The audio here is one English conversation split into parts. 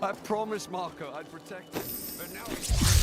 I promised Marco I'd protect him, but now he's...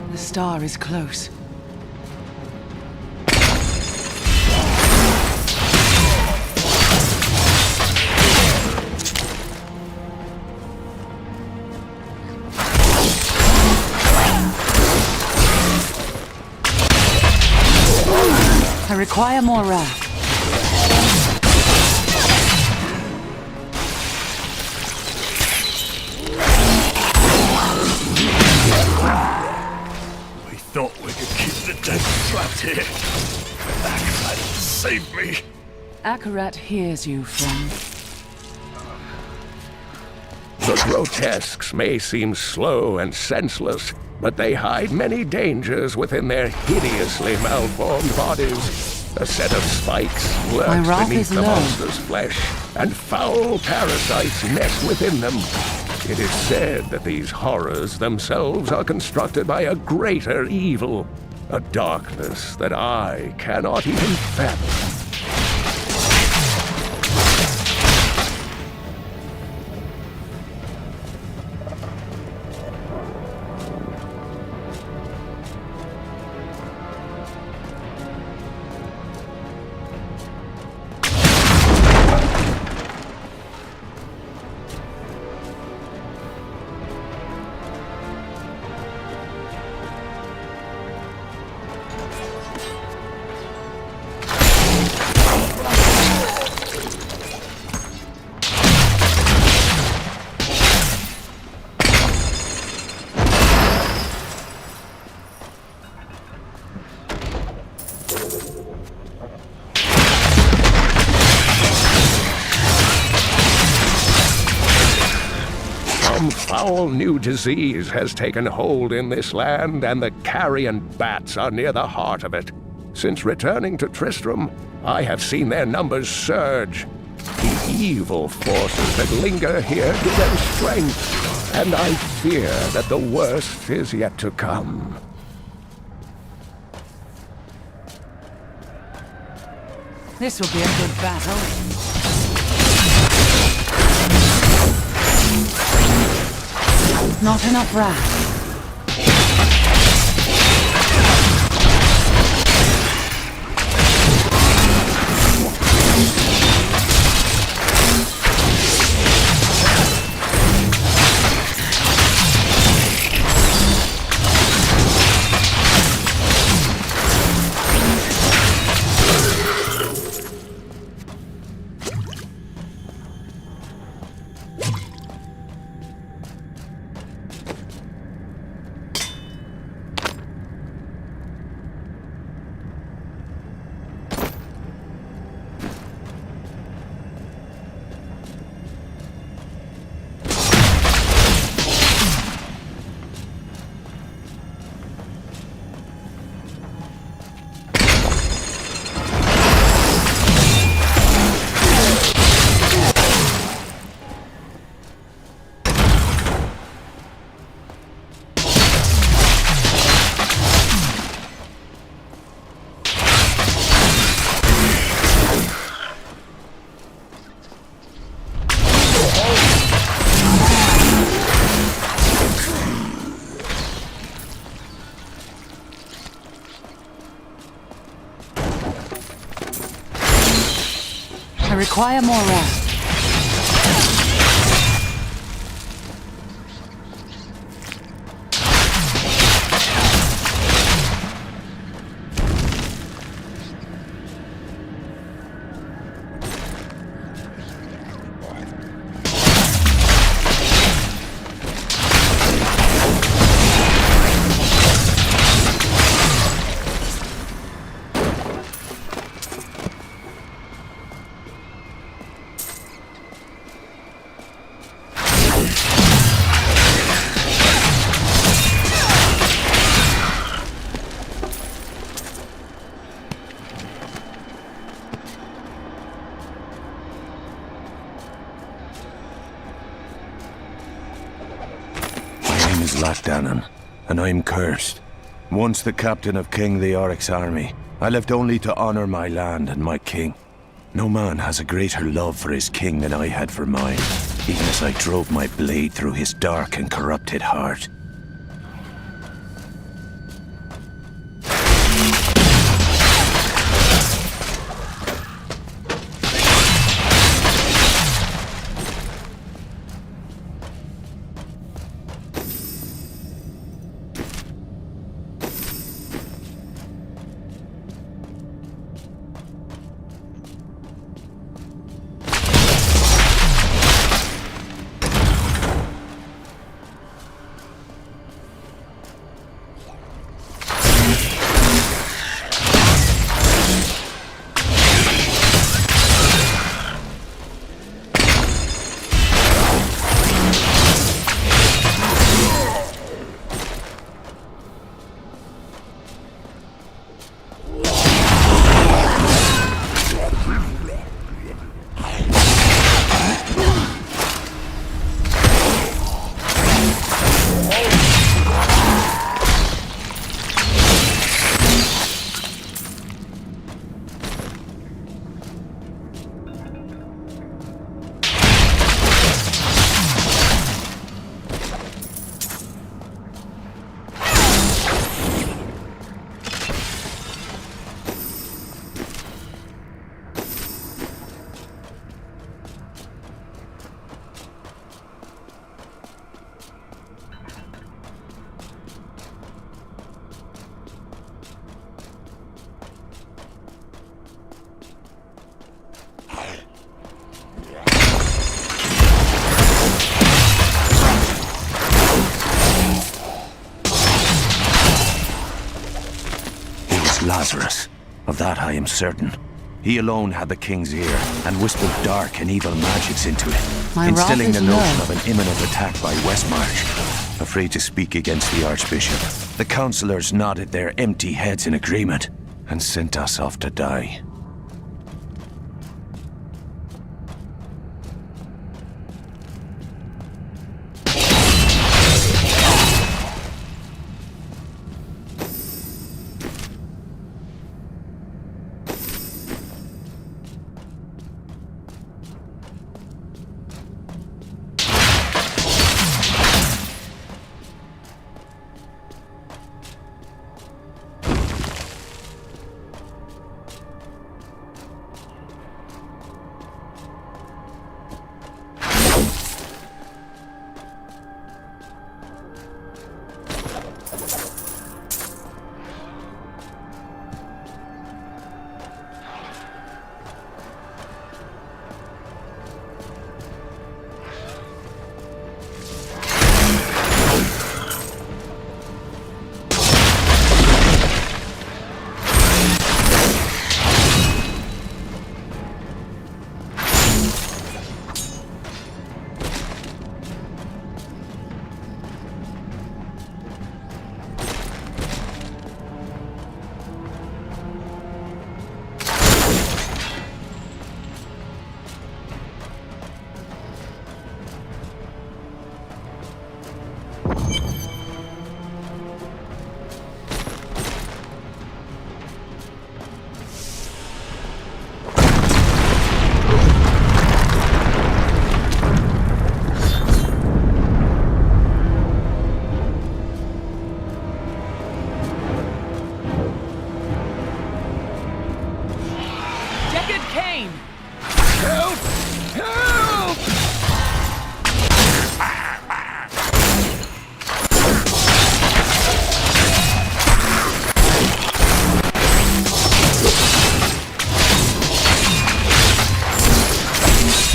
The star is close. I require more wrath. Thought we could keep the dead trapped here. Akarat, save me! Akarat hears you, friend. The grotesques may seem slow and senseless, but they hide many dangers within their hideously malformed bodies. A set of spikes lurks beneath the monster's flesh, and foul parasites nest within them. It is said that these horrors themselves are constructed by a greater evil, a darkness that I cannot even fathom. Some foul new disease has taken hold in this land, and the carrion bats are near the heart of it. Since returning to Tristram, I have seen their numbers surge. The evil forces that linger here give them strength, and I fear that the worst is yet to come. This will be a good battle. Not enough wrath. I require more rest. Latdanon, and I'm cursed. Once the captain of King Leoric's army, I left only to honor my land and my king. No man has a greater love for his king than I had for mine, even as I drove my blade through his dark and corrupted heart. Lazarus. Of that I am certain. He alone had the king's ear, and whispered dark and evil magics into it, My wrath instilling is the notion low. of an imminent attack by Westmarch. Afraid to speak against the Archbishop, the councillors nodded their empty heads in agreement, and sent us off to die.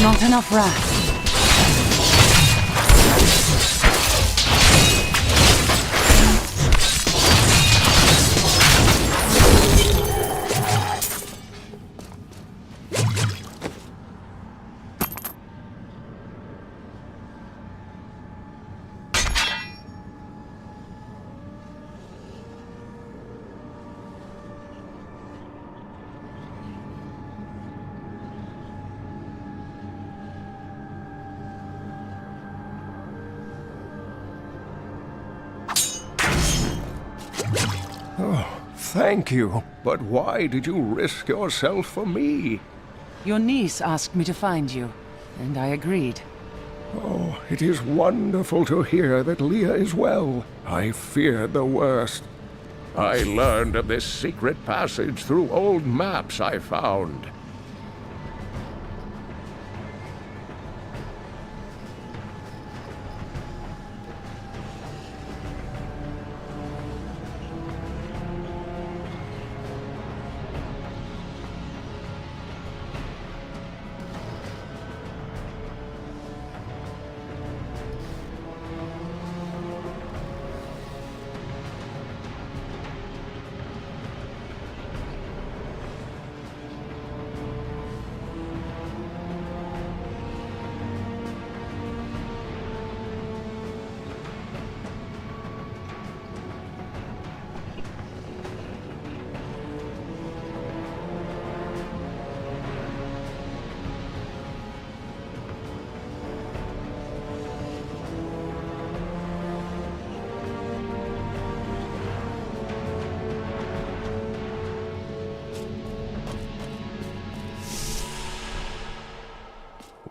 Not enough wrath. Thank you, but why did you risk yourself for me? Your niece asked me to find you, and I agreed. Oh, it is wonderful to hear that Leah is well. I feared the worst. I learned of this secret passage through old maps I found.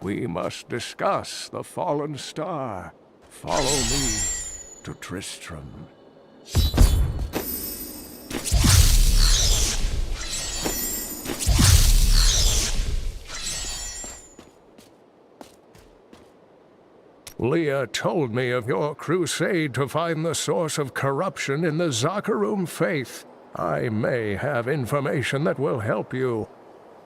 We must discuss the fallen star. Follow me to Tristram. Leah told me of your crusade to find the source of corruption in the Zakarum faith. I may have information that will help you.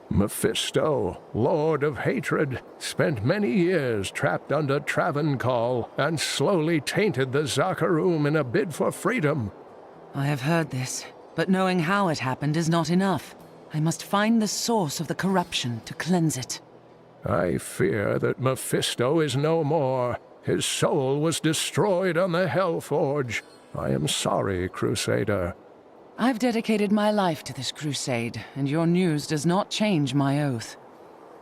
Mephisto, Lord of Hatred, spent many years trapped under Travancore and slowly tainted the Zakarum in a bid for freedom. I have heard this, but knowing how it happened is not enough. I must find the source of the corruption to cleanse it. I fear that Mephisto is no more. His soul was destroyed on the Hellforge. I am sorry, Crusader. I've dedicated my life to this crusade, and your news does not change my oath.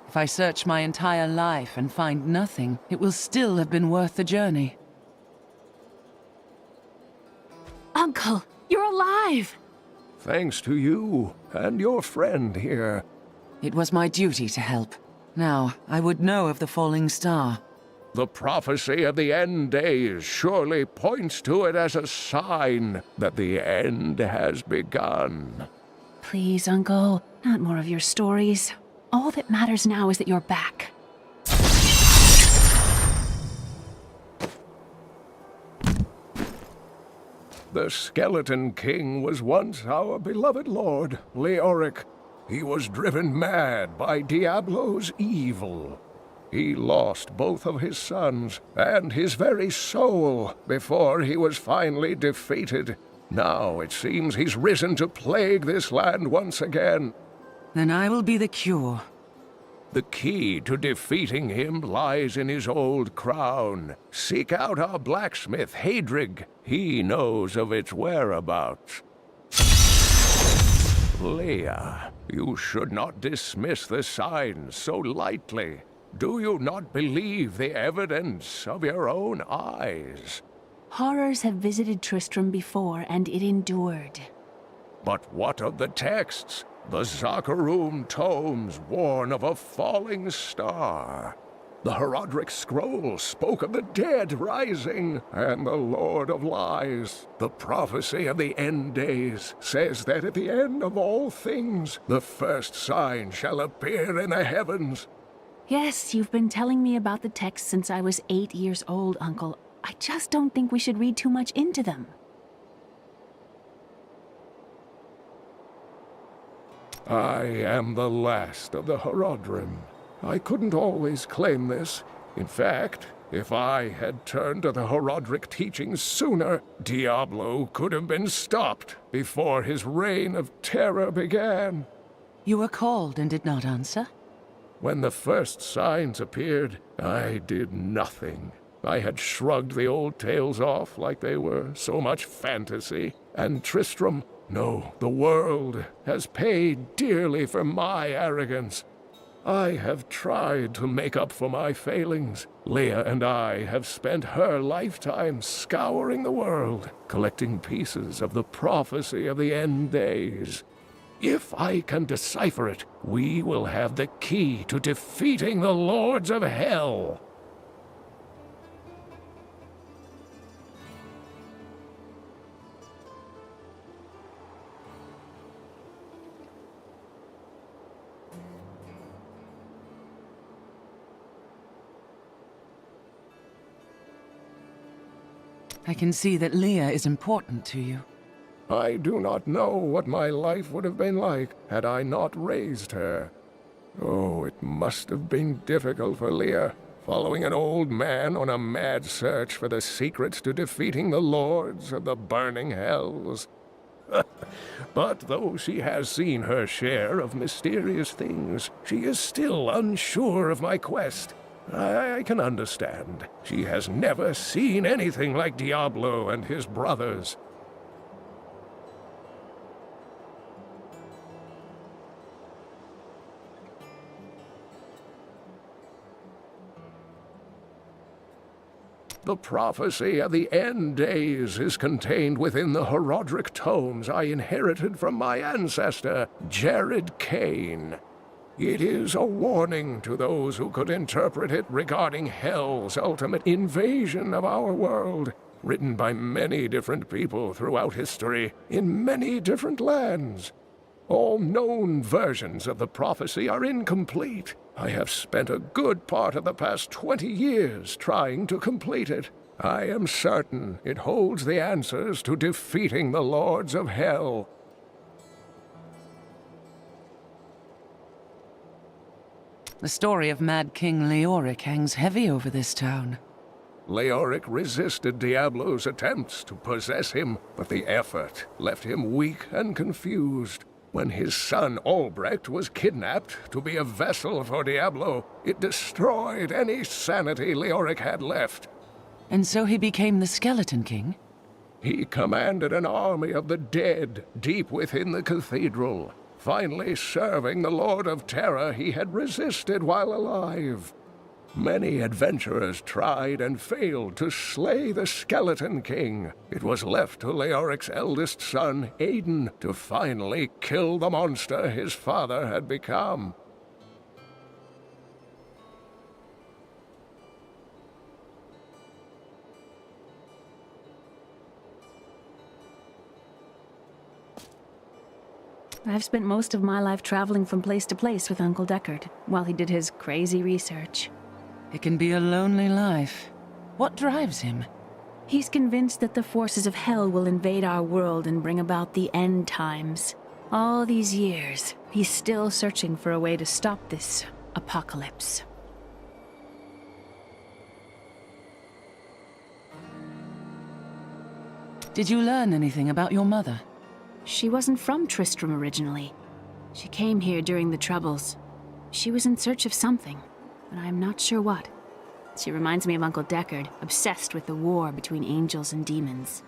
If I search my entire life and find nothing, it will still have been worth the journey. Uncle, you're alive! Thanks to you and your friend here. It was my duty to help. Now, I would know of the falling star. The prophecy of the end days surely points to it as a sign that the end has begun. Please, Uncle, not more of your stories. All that matters now is that you're back. The Skeleton King was once our beloved lord, Leoric. He was driven mad by Diablo's evil. He lost both of his sons and his very soul before he was finally defeated. Now it seems he's risen to plague this land once again. Then I will be the cure. The key to defeating him lies in his old crown. Seek out our blacksmith, Hadrig. He knows of its whereabouts. Leah, you should not dismiss the signs so lightly. Do you not believe the evidence of your own eyes? Horrors have visited Tristram before, and it endured. But what of the texts? The Zakarum tomes warn of a falling star. The Herodric scroll spoke of the dead rising, and the Lord of Lies. The prophecy of the end days says that at the end of all things, the first sign shall appear in the heavens. Yes, you've been telling me about the texts since I was 8 years old, Uncle. I just don't think we should read too much into them. I am the last of the Herodrim. I couldn't always claim this. In fact, if I had turned to the Herodric teachings sooner, Diablo could have been stopped before his reign of terror began. You were called and did not answer? When the first signs appeared, I did nothing. I had shrugged the old tales off like they were so much fantasy. And Tristram, no, the world, has paid dearly for my arrogance. I have tried to make up for my failings. Leia and I have spent her lifetime scouring the world, collecting pieces of the prophecy of the end days. If I can decipher it, we will have the key to defeating the Lords of Hell. I can see that Leia is important to you. I do not know what my life would have been like had I not raised her. Oh, it must have been difficult for Leia, following an old man on a mad search for the secrets to defeating the Lords of the Burning Hells. But though she has seen her share of mysterious things, she is still unsure of my quest. I can understand. She has never seen anything like Diablo and his brothers. The prophecy of the end days is contained within the Herodric tomes I inherited from my ancestor, Jared Kane. It is a warning to those who could interpret it regarding Hell's ultimate invasion of our world, written by many different people throughout history, in many different lands. All known versions of the prophecy are incomplete. I have spent a good part of the past 20 years trying to complete it. I am certain it holds the answers to defeating the Lords of Hell. The story of Mad King Leoric hangs heavy over this town. Leoric resisted Diablo's attempts to possess him, but the effort left him weak and confused. When his son Albrecht was kidnapped to be a vessel for Diablo, it destroyed any sanity Leoric had left. And so he became the Skeleton King? He commanded an army of the dead deep within the cathedral, finally serving the Lord of Terror he had resisted while alive. Many adventurers tried and failed to slay the Skeleton King. It was left to Leoric's eldest son, Aiden, to finally kill the monster his father had become. I've spent most of my life traveling from place to place with Uncle Deckard, while he did his crazy research. It can be a lonely life. What drives him? He's convinced that the forces of hell will invade our world and bring about the end times. All these years, he's still searching for a way to stop this apocalypse. Did you learn anything about your mother? She wasn't from Tristram originally. She came here during the Troubles. She was in search of something, but I'm not sure what. She reminds me of Uncle Deckard, obsessed with the war between angels and demons.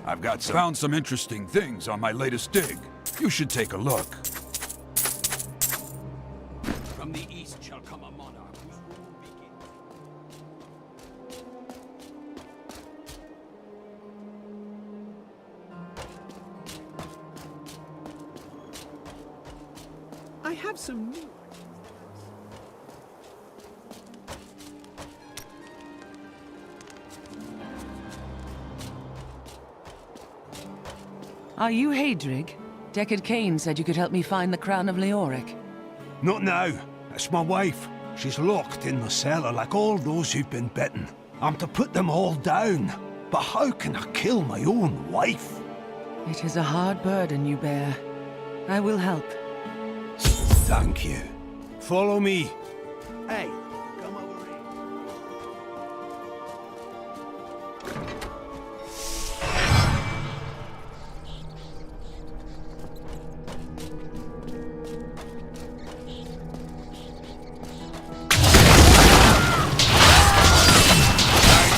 I've found some interesting things on my latest dig. You should take a look. From the east shall come a monarch whose rule begins. I have some new... Are you Hadrig? Deckard Cain said you could help me find the crown of Leoric. Not now. It's my wife. She's locked in the cellar like all those who've been bitten. I'm to put them all down. But how can I kill my own wife? It is a hard burden you bear. I will help. Thank you. Follow me. Hey, come over here.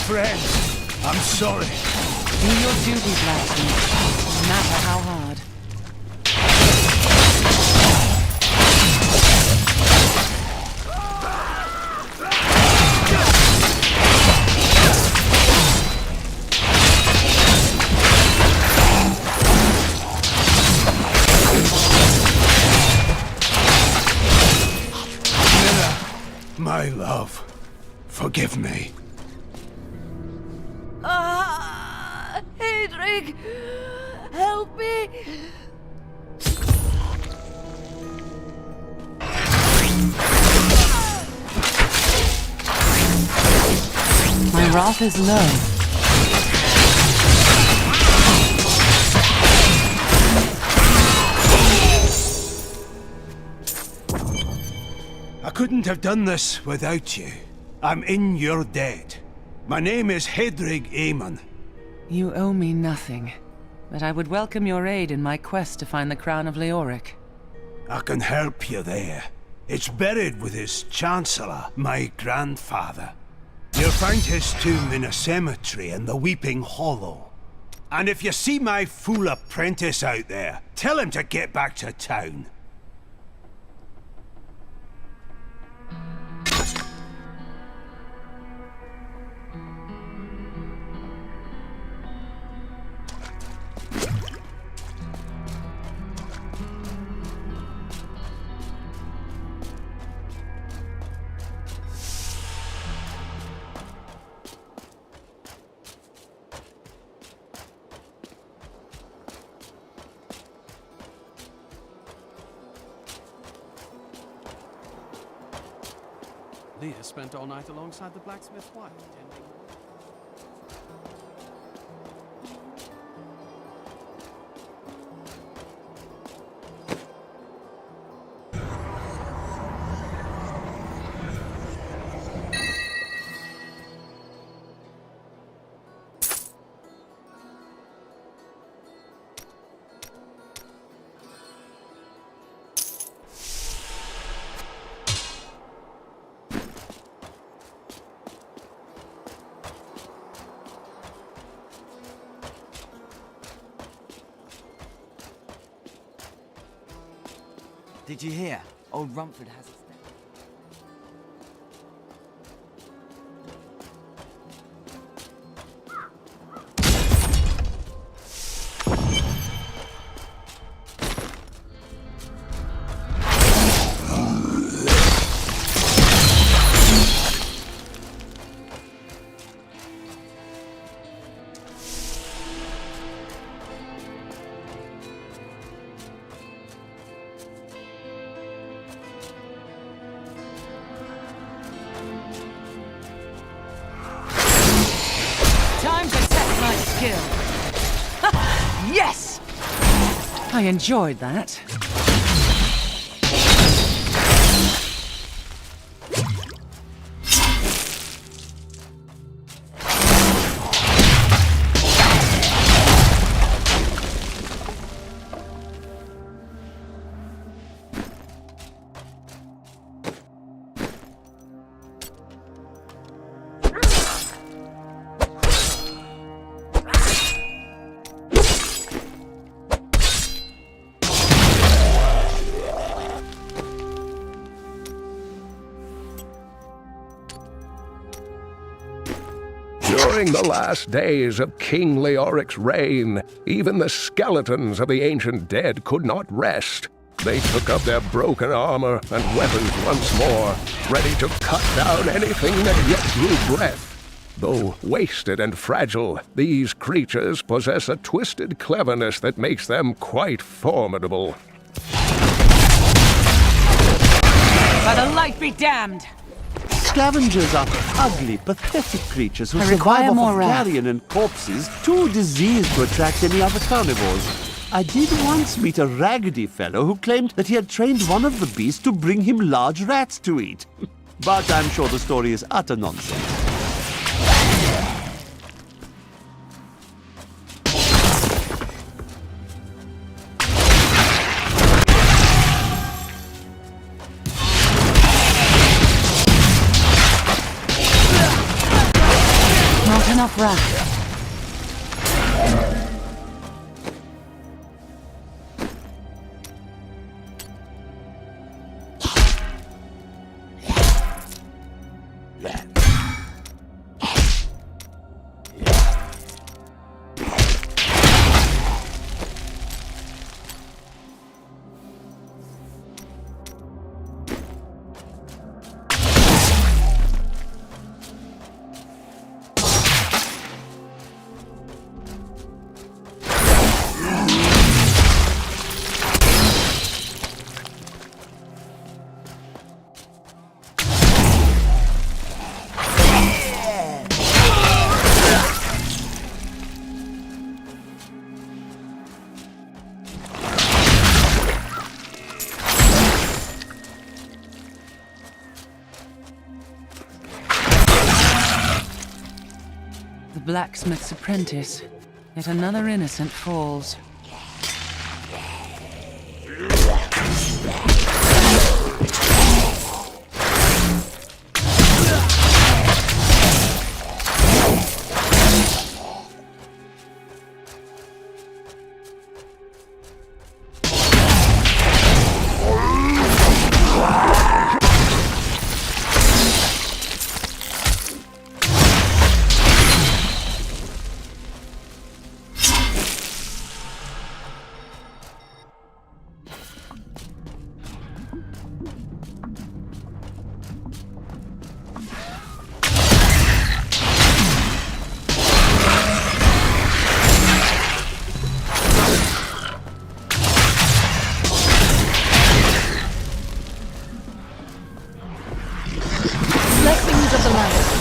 Friends, I'm I'm sorry. Do your duty, blacksmith, no matter how hard. My love, forgive me. Hedrig, help me! My wrath is low. I couldn't have done this without you. I'm in your debt. My name is Hedrig Aemon. You owe me nothing, but I would welcome your aid in my quest to find the crown of Leoric. I can help you there. It's buried with his Chancellor, my grandfather. You'll find his tomb in a cemetery in the Weeping Hollow. And if you see my fool apprentice out there, tell him to get back to town. Leah spent all night alongside the blacksmith's wife, tending... Did you hear? Old Rumford has a step. Time to test my skill. Yes! I enjoyed that. During the last days of King Leoric's reign, even the skeletons of the ancient dead could not rest. They took up their broken armor and weapons once more, ready to cut down anything that yet drew breath. Though wasted and fragile, these creatures possess a twisted cleverness that makes them quite formidable. By the light be damned! Scavengers are ugly, pathetic creatures who I require survive more off of wrath. carrion and corpses, too diseased to attract any other carnivores. I did once meet a raggedy fellow who claimed that he had trained one of the beasts to bring him large rats to eat. But I'm sure the story is utter nonsense. Not enough wrath. blacksmith's apprentice. Yet another innocent falls. Blessings of the light.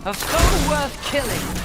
A foe worth killing.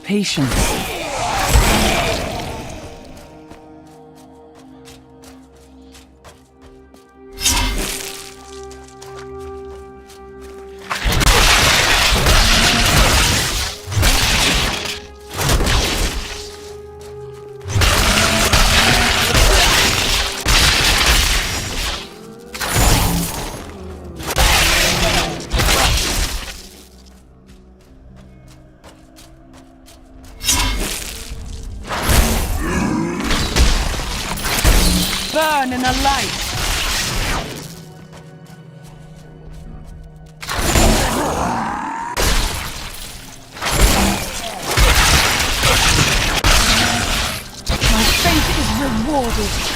Patience. Burn in the light! My faith is rewarded!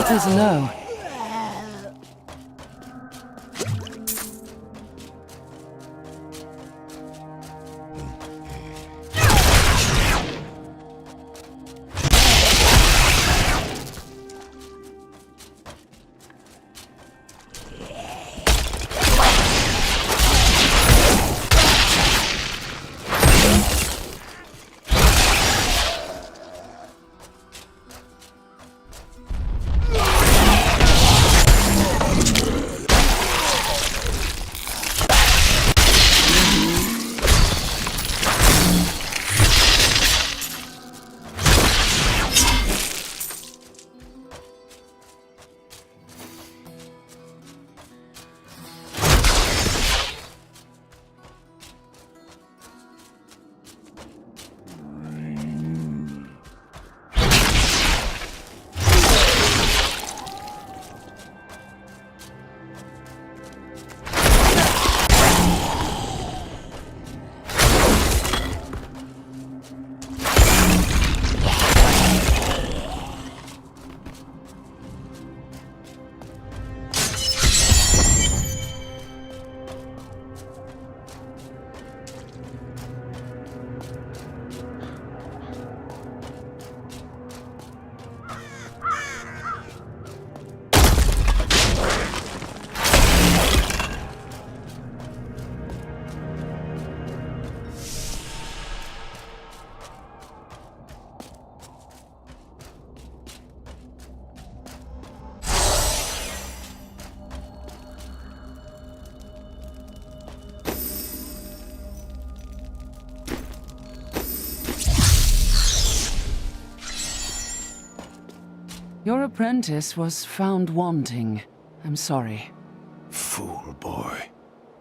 Is low. Your apprentice was found wanting. I'm sorry. Fool boy.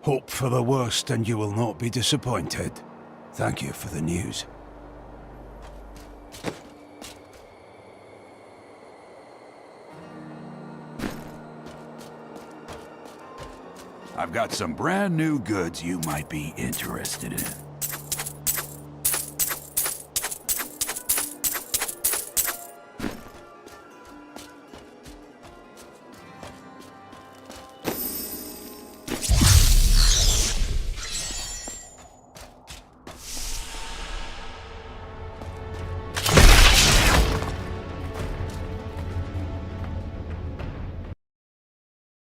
Hope for the worst and you will not be disappointed. Thank you for the news. I've got some brand new goods you might be interested in.